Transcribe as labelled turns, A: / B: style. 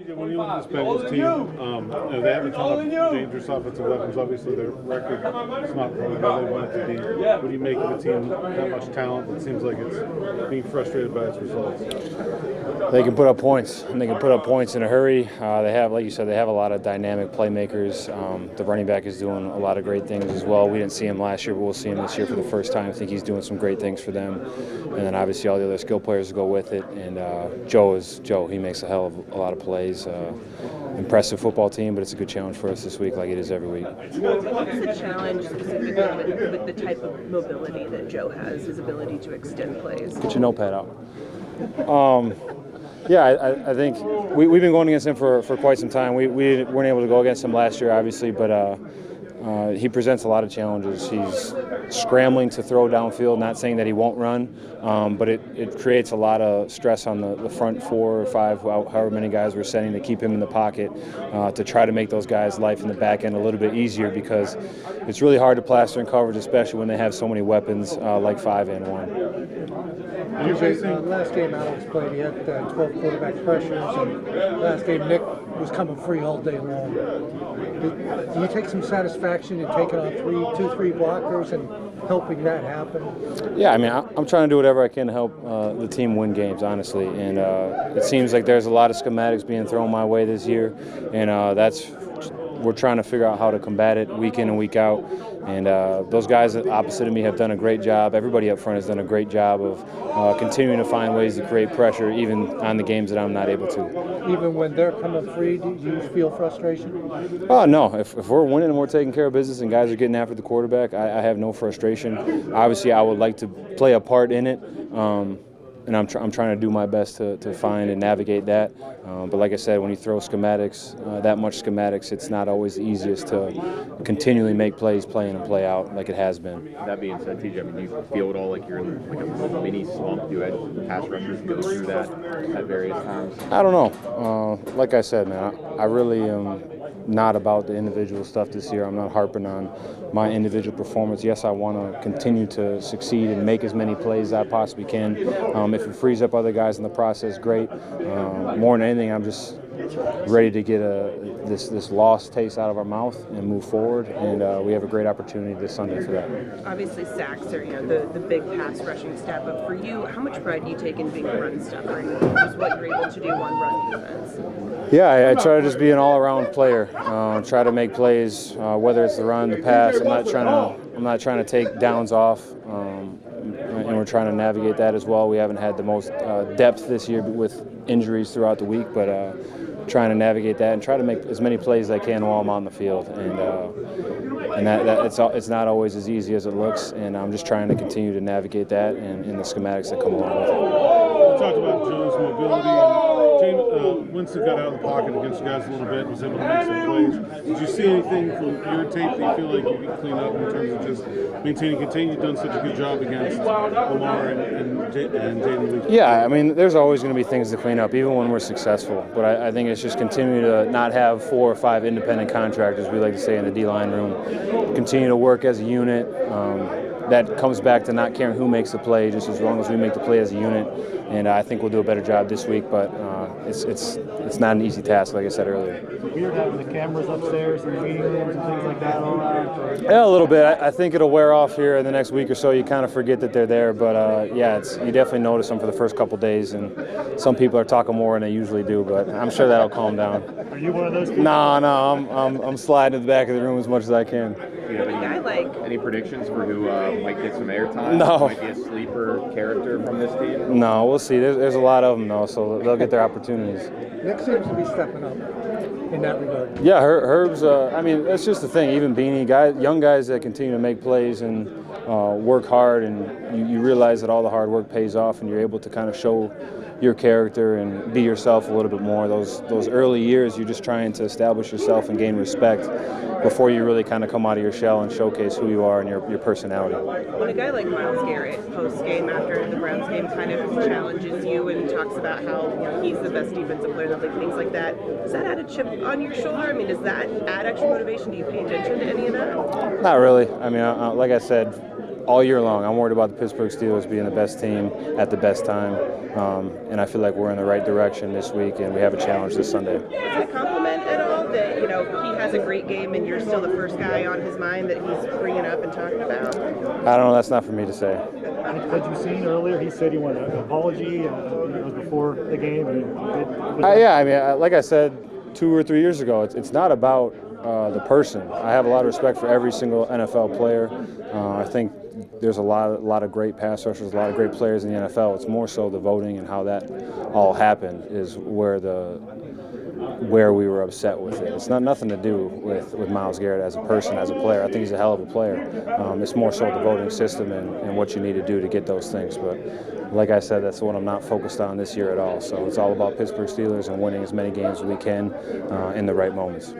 A: Yeah, when you look at this Bengals team, they have a ton of dangerous offensive weapons. Obviously, their record is not probably where they want it to be. What do you make of a team that much talent? It seems like it's being frustrated by its results.
B: They can put up points, and they can put up points in a hurry. They have, like you said, they have a lot of dynamic playmakers. The running back is doing a lot of great things as well. We didn't see him last year, but we'll see him this year for the first time. I think he's doing some great things for them. And then obviously all the other skill players go with it. And Joe is Joe. He makes a hell of a lot of plays. Impressive football team, but it's a good challenge for us this week, like it is every week.
C: What's the challenge specifically with the type of mobility that Joe has, his ability to extend plays?
B: Get your notepad out. Yeah, I think we've been going against him for quite some time. We weren't able to go against him last year, obviously, but he presents a lot of challenges. He's scrambling to throw downfield, not saying that he won't run, but it creates a lot of stress on the front 4 or 5, however many guys we're sending to keep him in the pocket, to try to make those guys' life in the back end a little bit easier, because it's really hard to plaster in coverage, especially when they have so many weapons like 5 and 1.
D: Last game Alex played, he had 12 quarterback pressures, and last game Nick was coming free all day long. Do you take some satisfaction in taking on 2-3 blockers and helping that happen?
B: Yeah, I mean, I'm trying to do whatever I can to help the team win games, honestly. And it seems like there's a lot of schematics being thrown my way this year, and we're trying to figure out how to combat it week in and week out. And those guys opposite of me have done a great job. Everybody up front has done a great job of continuing to find ways to create pressure, even on the games that I'm not able to.
D: Even when they're coming free, do you feel frustration?
B: Oh, no. If we're winning and we're taking care of business and guys are getting after the quarterback, I have no frustration. Obviously, I would like to play a part in it. And I'm trying to do my best to find and navigate that. But like I said, when you throw schematics, that much schematics, it's not always the easiest to continually make plays, play in and play out like it has been.
E: That being said, TJ, I mean, do you feel at all like you're in like a mini slump? You had pass rushers go through that at various times?
B: I don't know. Like I said, man, I really am not about the individual stuff this year. I'm not harping on my individual performance. Yes, I want to continue to succeed and make as many plays as I possibly can. If it frees up other guys in the process, great. More than anything, I'm just ready to get this lost taste out of our mouth and move forward. And we have a great opportunity this Sunday for that.
C: Obviously, sacks are the big pass rushing stat. But for you, how much pride do you take in being a run stuffer and just what you're able to do on run defense?
B: Yeah, I try to just be an all-around player. Try to make plays, whether it's the run, the pass. I'm not trying to take downs off. And we're trying to navigate that as well. We haven't had the most depth this year with injuries throughout the week, but trying to navigate that and try to make as many plays as I can while I'm on the field. And it's not always as easy as it looks, and I'm just trying to continue to navigate that and the schematics that come along with it.
A: We talked about Joe's mobility, and Winston got out of the pocket against guys a little bit, was able to make some plays. Did you see anything from your tape that you feel like you can clean up in terms of just maintaining contain? You've done such a good job against Lamar and Jaden Lee.
B: Yeah, I mean, there's always going to be things to clean up, even when we're successful. But I think it's just continue to not have 4 or 5 independent contractors, we like to say in the D-line room. Continue to work as a unit. That comes back to not caring who makes the play, just as long as we make the play as a unit. And I think we'll do a better job this week, but it's not an easy task, like I said earlier.
D: Is it weird having the cameras upstairs and the meeting rooms and things like that all around?
B: Yeah, a little bit. I think it'll wear off here in the next week or so. You kind of forget that they're there, but yeah, you definitely notice them for the first couple days, and some people are talking more than they usually do, but I'm sure that'll calm down.
D: Are you one of those people?
B: No, I'm sliding to the back of the room as much as I can.
E: Any predictions for who might get some airtime?
B: No.
E: Might be a sleeper character from this team?
B: No, we'll see. There's a lot of them, though, so they'll get their opportunities.
D: Nick seems to be stepping up in that regard.
B: Yeah, Herb's, I mean, that's just the thing. Even Beanie, young guys that continue to make plays and work hard, and you realize that all the hard work pays off, and you're able to kind of show your character and be yourself a little bit more. Those early years, you're just trying to establish yourself and gain respect before you really kind of come out of your shell and showcase who you are and your personality.
C: When a guy like Myles Garrett, post-game after the Browns game, kind of challenges you and talks about how he's the best defensive player in the league, things like that, does that add a chip on your shoulder? I mean, does that add extra motivation? Do you pay attention to any of that?
B: Not really. I mean, like I said, all year long, I'm worried about the Pittsburgh Steelers being the best team at the best time, and I feel like we're in the right direction this week, and we have a challenge this Sunday.
C: Is it a compliment at all that he has a great game and you're still the first guy on his mind that he's bringing up and talking about?
B: I don't know. That's not for me to say.
F: Had you seen earlier? He said he wanted an apology. It was before the game. And
B: Yeah, I mean, like I said 2 or 3 years ago, it's not about the person. I have a lot of respect for every single NFL player. I think there's a lot of great pass rushers, a lot of great players in the NFL. It's more so the voting and how that all happened is where we were upset with it. It's nothing to do with Myles Garrett as a person, as a player. I think he's a hell of a player. It's more so the voting system and what you need to do to get those things. But like I said, that's what I'm not focused on this year at all. So it's all about Pittsburgh Steelers and winning as many games as we can in the right moments.